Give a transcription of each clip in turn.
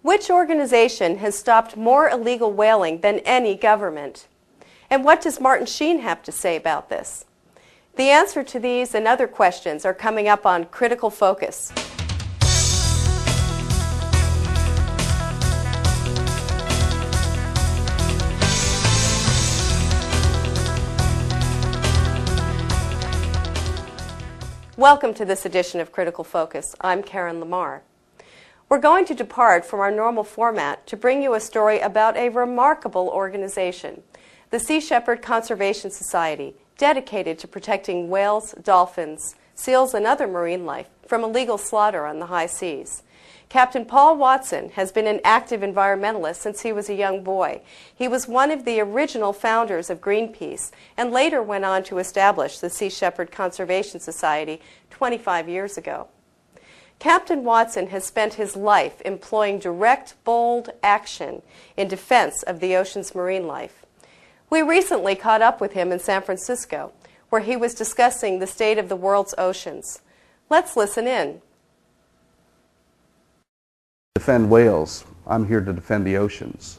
Which organization has stopped more illegal whaling than any government? And what does Martin Sheen have to say about this? The answer to these and other questions are coming up on Critical Focus. Welcome to this edition of Critical Focus. I'm Karen Lamar. We're going to depart from our normal format to bring you a story about a remarkable organization, the Sea Shepherd Conservation Society, dedicated to protecting whales, dolphins, seals, and other marine life from illegal slaughter on the high seas. Captain Paul Watson has been an active environmentalist since he was a young boy. He was one of the original founders of Greenpeace and later went on to establish the Sea Shepherd Conservation Society 25 years ago. Captain Watson has spent his life employing direct, bold action in defense of the ocean's marine life. We recently caught up with him in San Francisco, where he was discussing the state of the world's oceans. Let's listen in. Defend whales. I'm here to defend the oceans,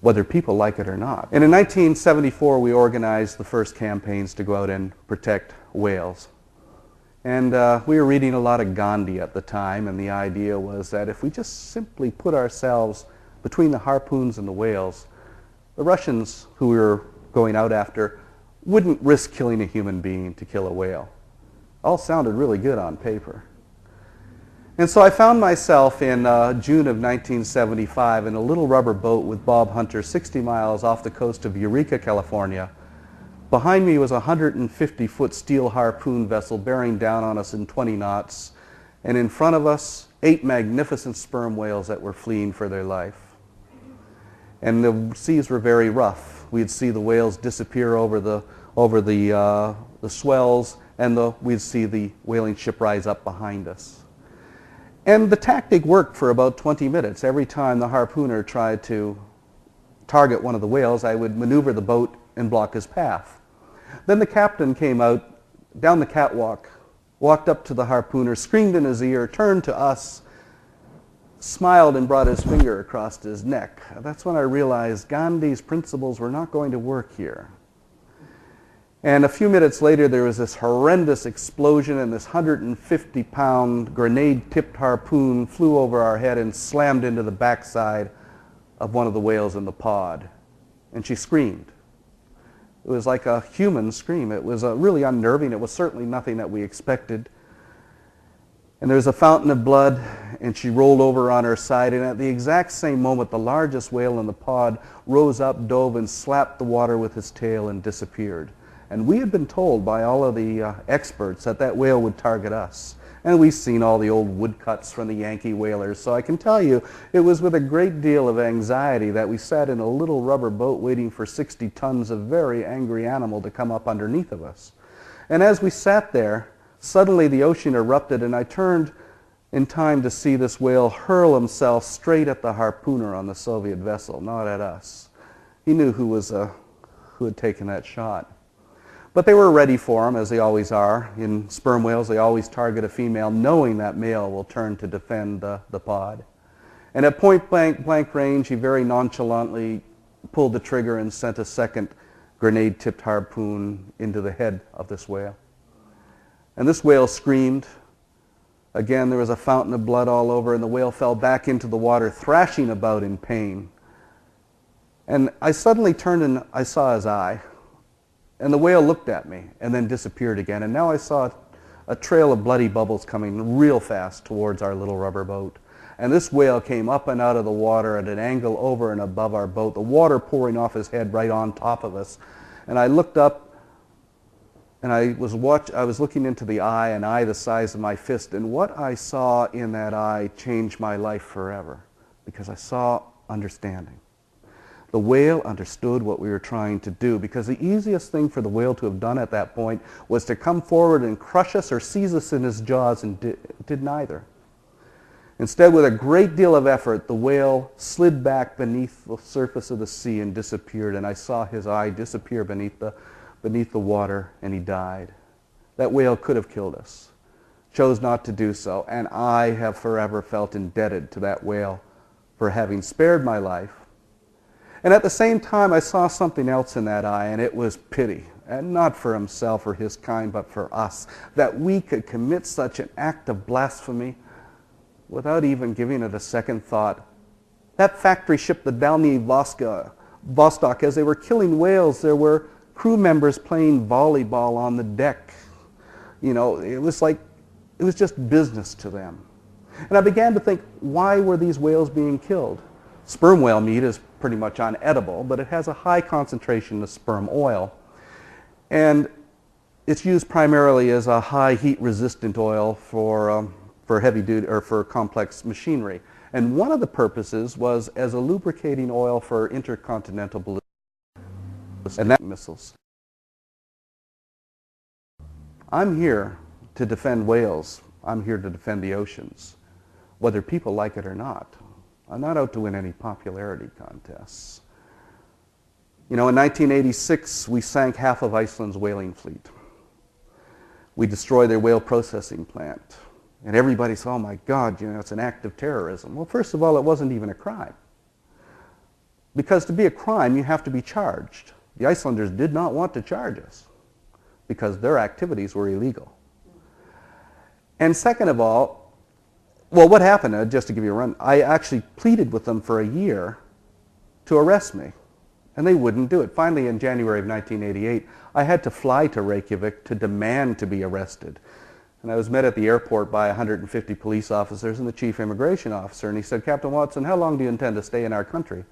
whether people like it or not. And in 1974, we organized the first campaigns to go out and protect whales. And we were reading a lot of Gandhi at the time, and the idea was that if we just simply put ourselves between the harpoons and the whales, the Russians, who we were going out after, wouldn't risk killing a human being to kill a whale. All sounded really good on paper. And so I found myself in June of 1975 in a little rubber boat with Bob Hunter 60 miles off the coast of Eureka, California. Behind me was a 150-foot steel harpoon vessel bearing down on us in 20 knots, and in front of us, 8 magnificent sperm whales that were fleeing for their life. And the seas were very rough. We'd see the whales disappear over the swells, and we'd see the whaling ship rise up behind us. And the tactic worked for about 20 minutes. Every time the harpooner tried to target one of the whales, I would maneuver the boat and block his path. Then the captain came out down the catwalk, walked up to the harpooner, screamed in his ear, turned to us, smiled and brought his finger across his neck. That's when I realized Gandhi's principles were not going to work here. And a few minutes later, there was this horrendous explosion, and this 150-pound grenade-tipped harpoon flew over our head and slammed into the backside of one of the whales in the pod. And she screamed. It was like a human scream. It was really unnerving. It was certainly nothing that we expected. And there was a fountain of blood, and she rolled over on her side. And at the exact same moment, the largest whale in the pod rose up, dove, and slapped the water with his tail and disappeared. And we had been told by all of the experts that that whale would target us. And we've seen all the old woodcuts from the Yankee whalers, so I can tell you it was with a great deal of anxiety that we sat in a little rubber boat waiting for 60 tons of very angry animal to come up underneath of us. And as we sat there, suddenly the ocean erupted, and I turned in time to see this whale hurl himself straight at the harpooner on the Soviet vessel, not at us. He knew who had taken that shot. But they were ready for him, as they always are. In sperm whales, they always target a female, knowing that male will turn to defend the pod. And at point blank range, he very nonchalantly pulled the trigger and sent a second grenade-tipped harpoon into the head of this whale. And this whale screamed. Again, there was a fountain of blood all over, and the whale fell back into the water, thrashing about in pain. And I suddenly turned and I saw his eye. And the whale looked at me and then disappeared again. And now I saw a trail of bloody bubbles coming real fast towards our little rubber boat. And this whale came up and out of the water at an angle over and above our boat, the water pouring off his head right on top of us. And I looked up, and I was looking into the eye, an eye the size of my fist. And what I saw in that eye changed my life forever, because I saw understanding. The whale understood what we were trying to do, because the easiest thing for the whale to have done at that point was to come forward and crush us or seize us in his jaws, and did neither. Instead, with a great deal of effort, the whale slid back beneath the surface of the sea and disappeared, and I saw his eye disappear beneath the water, and he died. That whale could have killed us, chose not to do so, and I have forever felt indebted to that whale for having spared my life. And at the same time, I saw something else in that eye, and it was pity. And not for himself or his kind, but for us, that we could commit such an act of blasphemy without even giving it a second thought. That factory ship, the Dalny Vostok, as they were killing whales, there were crew members playing volleyball on the deck. You know, it was just business to them. And I began to think, why were these whales being killed? Sperm whale meat is pretty much unedible, but it has a high concentration of sperm oil. And it's used primarily as a high heat resistant oil for heavy duty or for complex machinery. And one of the purposes was as a lubricating oil for intercontinental ballistic and missiles. I'm here to defend whales. I'm here to defend the oceans, whether people like it or not. I'm not out to win any popularity contests. You know, in 1986, we sank half of Iceland's whaling fleet. We destroyed their whale processing plant. And everybody said, oh my God, you know, it's an act of terrorism. Well, first of all, it wasn't even a crime. Because to be a crime, you have to be charged. The Icelanders did not want to charge us because their activities were illegal. And second of all, well, what happened, just to give you a run, I actually pleaded with them for a year to arrest me. And they wouldn't do it. Finally, in January of 1988, I had to fly to Reykjavik to demand to be arrested. And I was met at the airport by 150 police officers and the chief immigration officer. And he said, Captain Watson, how long do you intend to stay in our country?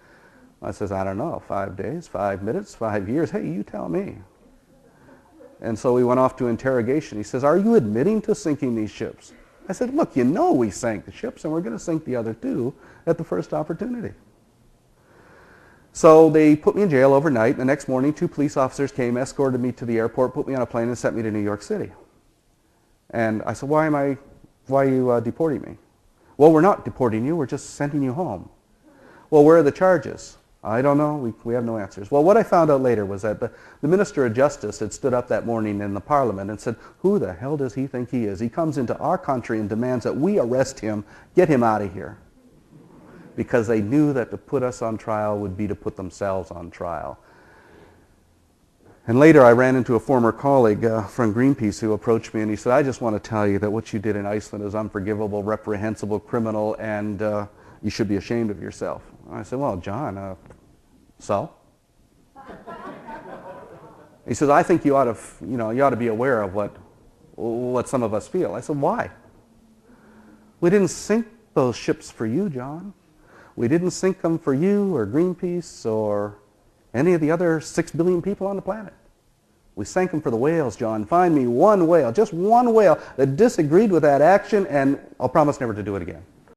I says, I don't know, 5 days, 5 minutes, 5 years. Hey, you tell me. And so we went off to interrogation. He says, are you admitting to sinking these ships? I said, look, you know we sank the ships, and we're going to sink the other two at the first opportunity. So they put me in jail overnight. The next morning, 2 police officers came, escorted me to the airport, put me on a plane, and sent me to New York City. And I said, why are you deporting me? Well, we're not deporting you, we're just sending you home. Well, where are the charges? I don't know, we have no answers. Well, what I found out later was that the Minister of Justice had stood up that morning in the Parliament and said, who the hell does he think he is? He comes into our country and demands that we arrest him, get him out of here. Because they knew that to put us on trial would be to put themselves on trial. And later I ran into a former colleague from Greenpeace who approached me and he said, I just want to tell you that what you did in Iceland is unforgivable, reprehensible, criminal, and you should be ashamed of yourself. I said, well, John, so? He says, I think you ought to be aware of what some of us feel. I said, why? We didn't sink those ships for you, John. We didn't sink them for you or Greenpeace or any of the other 6 billion people on the planet. We sank them for the whales, John. Find me one whale, just one whale, that disagreed with that action, and I'll promise never to do it again.